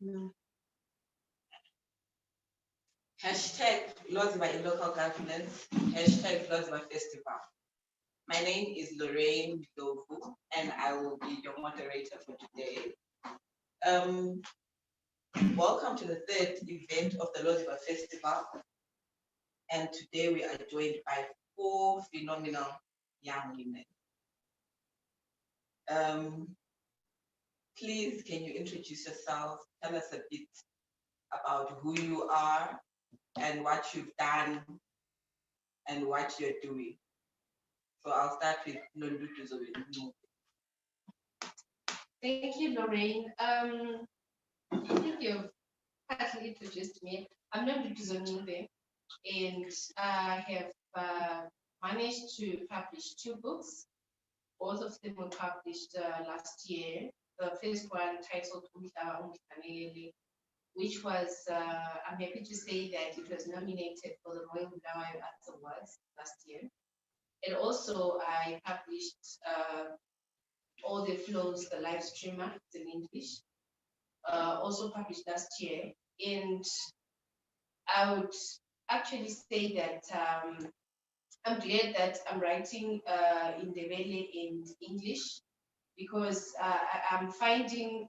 No. Hashtag Loziba in local governance. Hashtag Loziba Festival. My name is Lorraine Dovu, and I will be your moderator for today. Welcome to the third event of the Loziba Festival. And today we are joined by 4 phenomenal young women. Please, can you introduce yourself? Tell us a bit about who you are and what you've done and what you're doing. So I'll start with Nondutu Zobe. Thank you, Lorraine. I think you've partly introduced me. I'm Nondutu Zonimbe, and I have managed to publish 2 books. Both of them were published last year. The first one titled which was, I'm happy to say that it was nominated for the Royal Bulawayo Arts Awards last year. And also I published All the Flows, the live streamer, it's in English, also published last year. And I would actually say that I'm glad that I'm writing in Ndebele and English, because I'm finding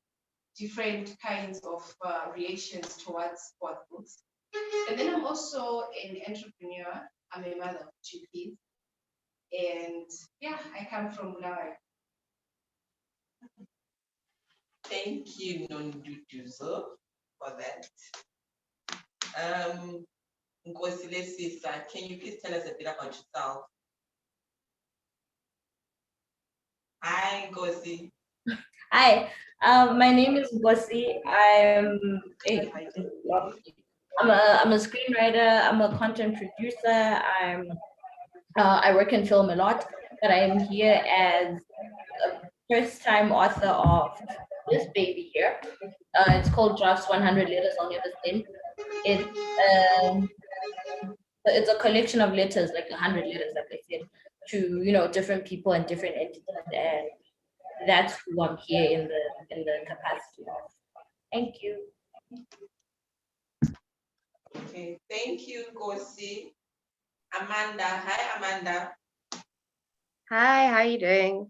different kinds of reactions towards both books. And then I'm also an entrepreneur. I'm a mother of 2 kids. And yeah, I come from Bulawayo. Thank you, Nondutuzo, for that. Nkosile Sisa, can you please tell us a bit about yourself? Hi, Nkosi. Hi, my name is Ngosi. I'm a screenwriter. I'm a content producer. I work in film a lot, but I am here as a first-time author of this baby here. It's called Drafts 100 Letters I'll Never Send. It's a collection of letters, like 100 letters, like I said, to different people and different entities, and that's who I'm here in the capacity of. Thank you. Okay, thank you, Nkosi. Amanda, hi, Amanda. Hi, how you doing?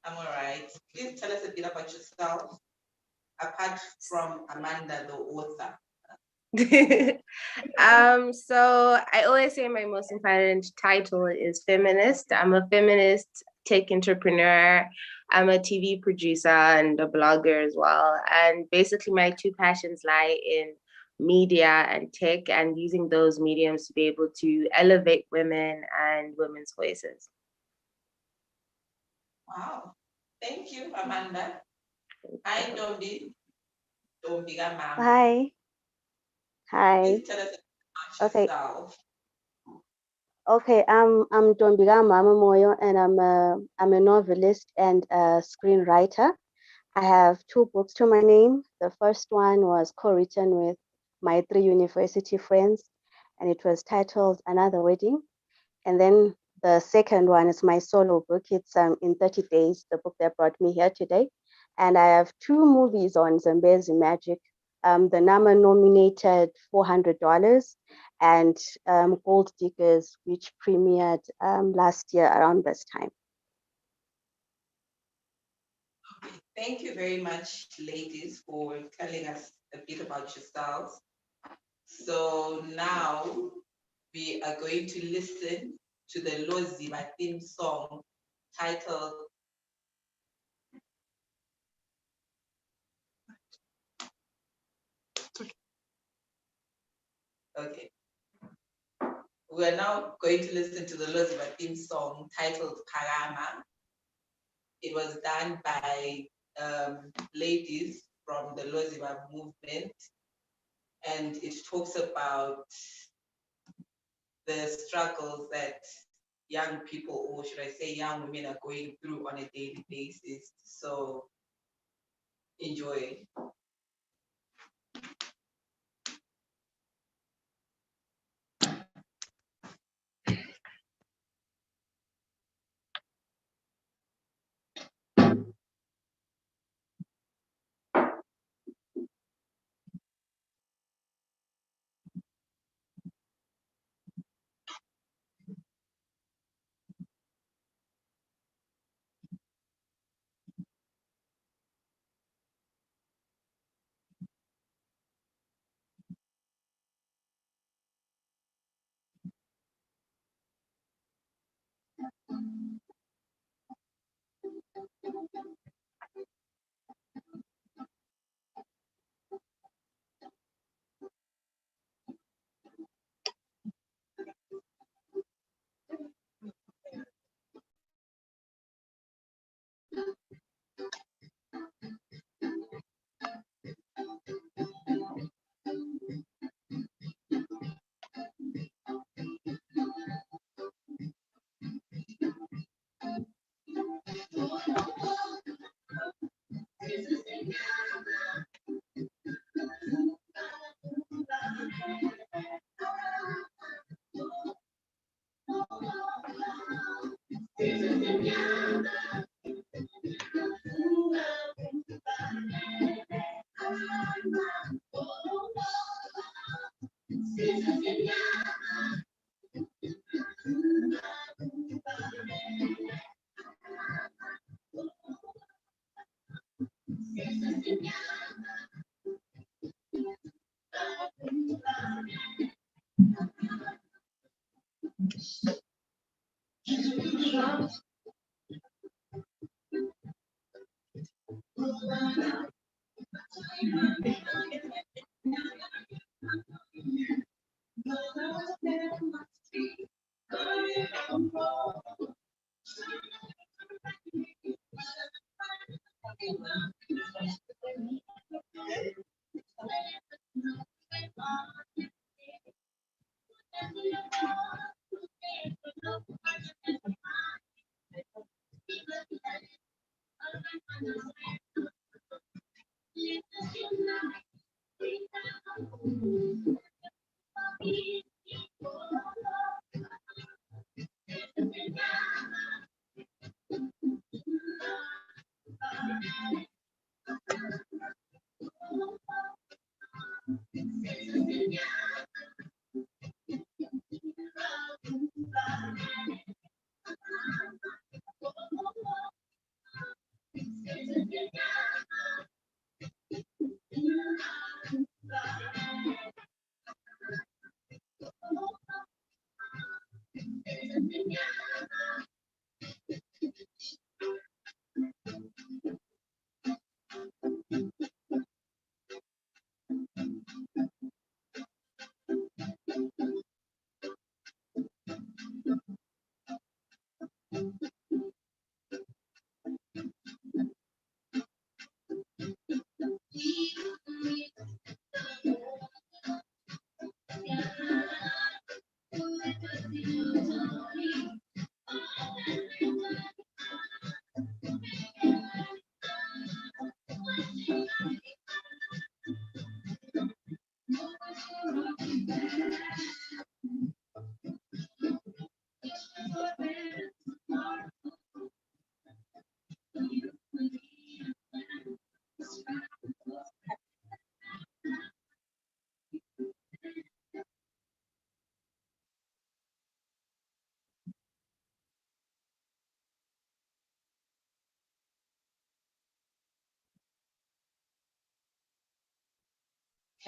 I'm all right. Please tell us a bit about yourself, apart from Amanda, the author. So I always say my most important title is feminist. I'm a feminist tech entrepreneur. I'm a TV producer and a blogger as well. And basically my 2 passions lie in media and tech, and using those mediums to be able to elevate women and women's voices. Wow. Thank you, Amanda. Hi, Dombi. Dombi Gamam. Hi. Hi. Please tell us about yourself. Okay. I'm Dombigama Moyo, and I'm a novelist and a screenwriter. I have 2 books to my name. The first one was co-written with my 3 university friends, and it was titled Another Wedding. And then the second one is my solo book. It's In 30 Days, the book that brought me here today. And I have 2 movies on Zambezi Magic. The NAMA nominated $400 and Gold Diggers, which premiered last year around this time. Okay. Thank you very much, ladies, for telling us a bit about yourselves. So now we are going to listen to the Loziba theme song titled Okay. We're now going to listen to the Loziba theme song titled Parama. It was done by ladies from the Loziba movement, and it talks about the struggles that young people, or should I say young women, are going through on a daily basis. So enjoy.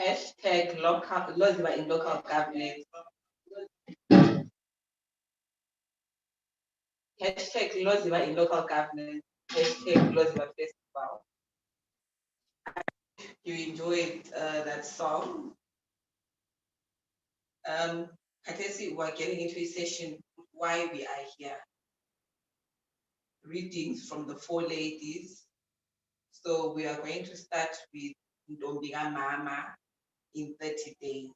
Hashtag local Loziba in local governance. Hashtag Loziba in local governance. Hashtag Loziba festival. You enjoyed that song. I can see we're getting into a session why we are here. Readings from the four ladies. So we are going to start with Ndombiga Mama in 30 days.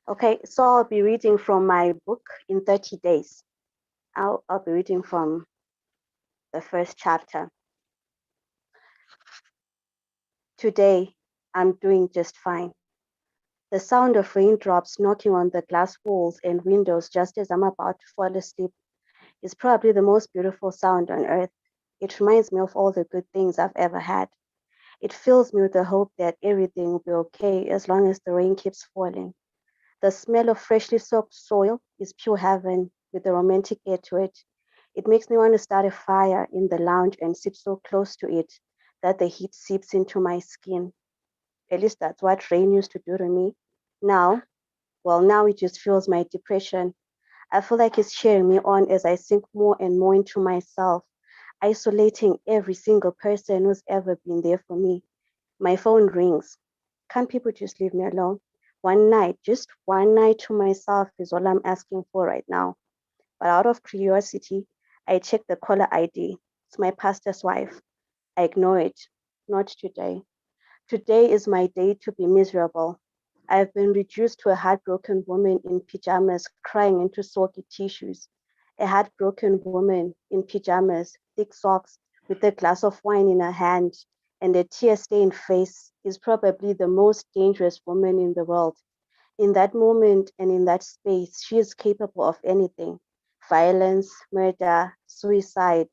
Okay, so I'll be reading from my book in 30 days. I'll be reading from the first chapter. Today, I'm doing just fine. The sound of raindrops knocking on the glass walls and windows just as I'm about to fall asleep is probably the most beautiful sound on earth. It reminds me of all the good things I've ever had. It fills me with the hope that everything will be okay as long as the rain keeps falling. The smell of freshly soaked soil is pure heaven with a romantic air to it. It makes me want to start a fire in the lounge and sit so close to it that the heat seeps into my skin. At least that's what rain used to do to me. Now, well, now it just fuels my depression. I feel like it's cheering me on as I sink more and more into myself, isolating every single person who's ever been there for me. My phone rings. Can't people just leave me alone? One night, just one night to myself is all I'm asking for right now. But out of curiosity, I check the caller ID. It's my pastor's wife. I ignore it. Not today. Today is my day to be miserable. I've been reduced to a heartbroken woman in pajamas crying into soggy tissues. A heartbroken woman in pajamas, thick socks, with a glass of wine in her hand and a tear-stained face is probably the most dangerous woman in the world. In that moment and in that space, she is capable of anything: violence, murder, suicide,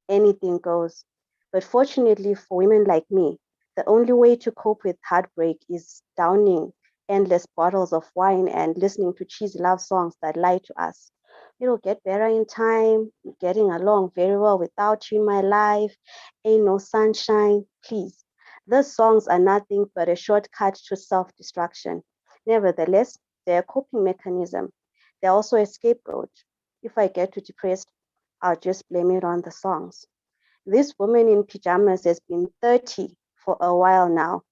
anything goes. But fortunately for women like me, the only way to cope with heartbreak is downing endless bottles of wine and listening to cheesy love songs that lie to us. It'll get better in time, getting along very well without you in my life, ain't no sunshine, please. Those songs are nothing but a shortcut to self destruction. Nevertheless, they're a coping mechanism. They're also a scapegoat. If I get too depressed, I'll just blame it on the songs. This woman in pajamas has been 30 for a while now.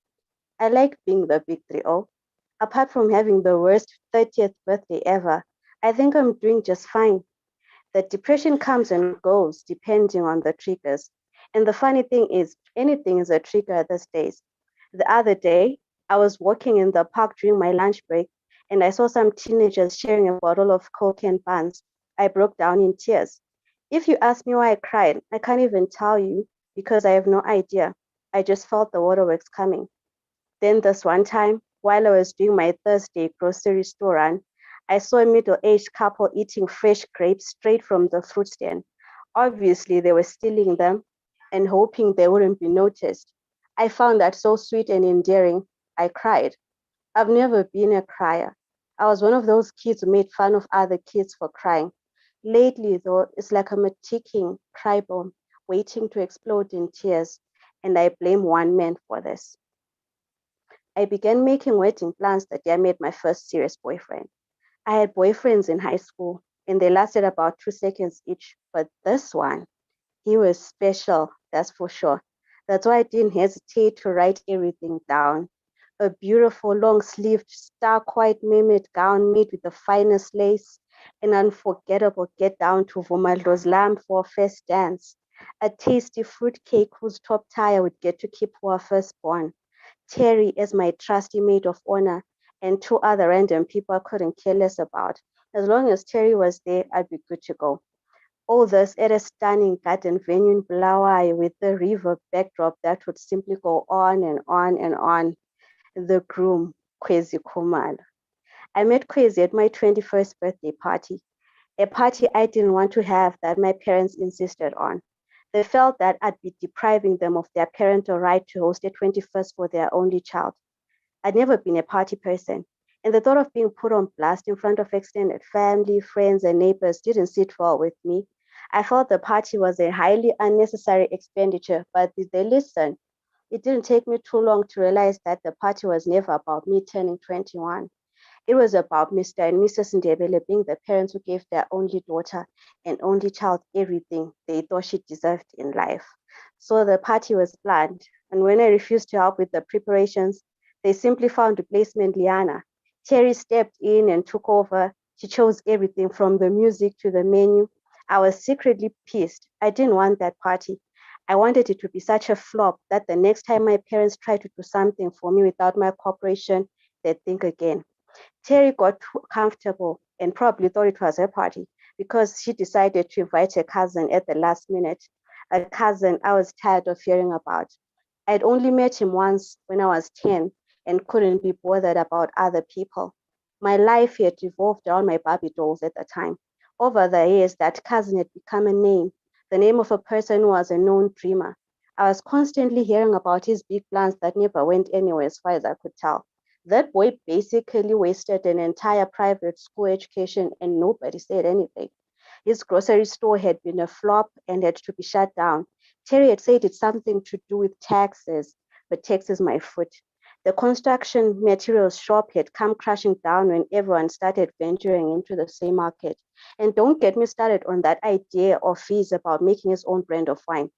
I like being the big 3-0. Apart from having the worst 30th birthday ever, I think I'm doing just fine. The depression comes and goes depending on the triggers. And the funny thing is, anything is a trigger these days. The other day, I was walking in the park during my lunch break and I saw some teenagers sharing a bottle of Coke and buns. I broke down in tears. If you ask me why I cried, I can't even tell you because I have no idea. I just felt the waterworks coming. Then this one time, while I was doing my Thursday grocery store run, I saw a middle-aged couple eating fresh grapes straight from the fruit stand. Obviously, they were stealing them and hoping they wouldn't be noticed. I found that so sweet and endearing. I cried. I've never been a crier. I was one of those kids who made fun of other kids for crying. Lately, though, it's like I'm a ticking cry bomb waiting to explode in tears, and I blame one man for this. I began making wedding plans the day I met my first serious boyfriend. I had boyfriends in high school, and they lasted about 2 seconds each, but this one, he was special, that's for sure. That's why I didn't hesitate to write everything down. A beautiful long-sleeved stark white mermaid gown made with the finest lace, an unforgettable get down to Vumadlo's lamb for our first dance, a tasty fruit cake whose top tie I would get to keep for our firstborn, Terry as my trusty maid of honor, and two other random people I couldn't care less about. As long as Terry was there, I'd be good to go. All this at a stunning garden venue in Bulawayo with the river backdrop that would simply go on and on and on. The groom, Kwezi Kumalo. I met Kwezi at my 21st birthday party, a party I didn't want to have that my parents insisted on. They felt that I'd be depriving them of their parental right to host a 21st for their only child. I'd never been a party person, and the thought of being put on blast in front of extended family, friends, and neighbors didn't sit well with me. I felt the party was a highly unnecessary expenditure, but did they listen? It didn't take me too long to realize that the party was never about me turning 21. It was about Mr. and Mrs. Ndebele being the parents who gave their only daughter and only child everything they thought she deserved in life. So the party was planned, and when I refused to help with the preparations, they simply found replacement Liana. Terry stepped in and took over. She chose everything from the music to the menu. I was secretly pissed. I didn't want that party. I wanted it to be such a flop that the next time my parents tried to do something for me without my cooperation, they'd think again. Terry got too comfortable and probably thought it was her party because she decided to invite a cousin at the last minute, a cousin I was tired of hearing about. I'd only met him once when I was 10 and couldn't be bothered about other people. My life had revolved around my Barbie dolls at the time. Over the years, that cousin had become a name, the name of a person who was a known dreamer. I was constantly hearing about his big plans that never went anywhere as far as I could tell. That boy basically wasted an entire private school education and nobody said anything. His grocery store had been a flop and had to be shut down. Terry had said it's something to do with taxes, but taxes my foot. The construction materials shop had come crashing down when everyone started venturing into the same market. And don't get me started on that idea of Fizz about making his own brand of wine.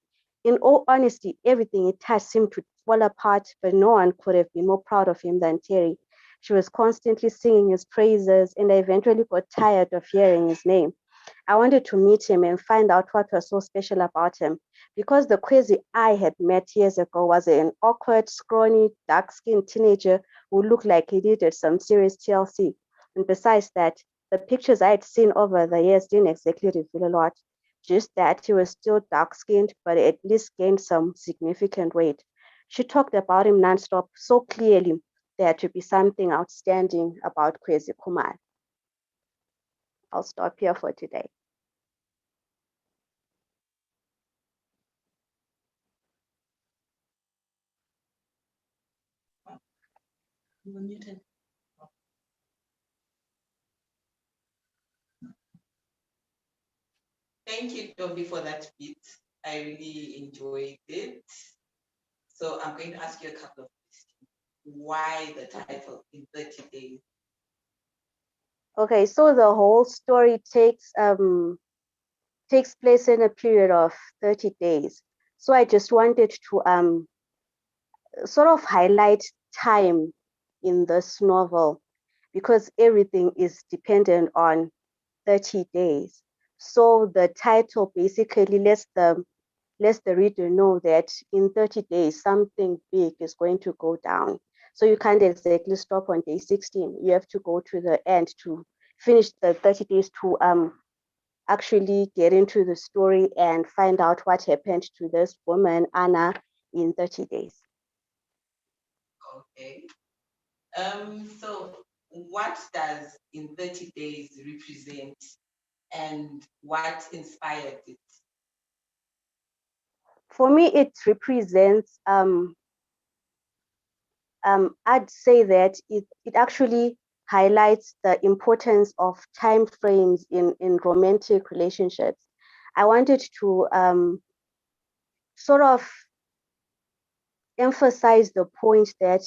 In all honesty, everything he touched seemed to fall apart, but no one could have been more proud of him than Terry. She was constantly singing his praises, and I eventually got tired of hearing his name. I wanted to meet him and find out what was so special about him, because the Kwezi I had met years ago was an awkward, scrawny, dark-skinned teenager who looked like he needed some serious TLC. And besides that, the pictures I had seen over the years didn't exactly reveal a lot, just that he was still dark-skinned, but at least gained some significant weight. She talked about him nonstop so clearly there had to be something outstanding about Kwezi Kumar. I'll stop here for today. Thank you, Toby, for that bit. I really enjoyed it. So I'm going to ask you a couple of questions. Why the title in 30 days? Okay, so the whole story takes place in a period of 30 days. So I just wanted to sort of highlight time in this novel because everything is dependent on 30 days. So the title basically lets the reader know that in 30 days something big is going to go down. So you can't exactly stop on day 16. You have to go to the end to finish the 30 days to actually get into the story and find out what happened to this woman, Anna, in 30 days. Okay. So what does in 30 days represent and what inspired it? For me, it represents, I'd say that it actually highlights the importance of time frames in romantic relationships. I wanted to sort of emphasize the point that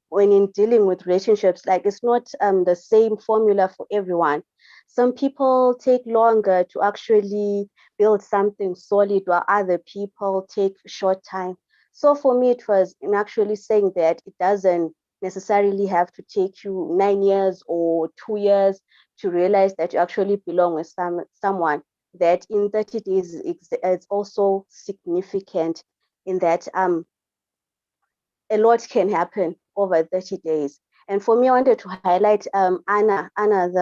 when in dealing with relationships, like it's not the same formula for everyone. Some people take longer to actually build something solid, while other people take short time. So for me, it was in actually saying that it doesn't necessarily have to take you 9 years or 2 years to realize that you actually belong with someone. That in 30 days it's also significant in that a lot can happen over 30 days. And for me, I wanted to highlight Anna,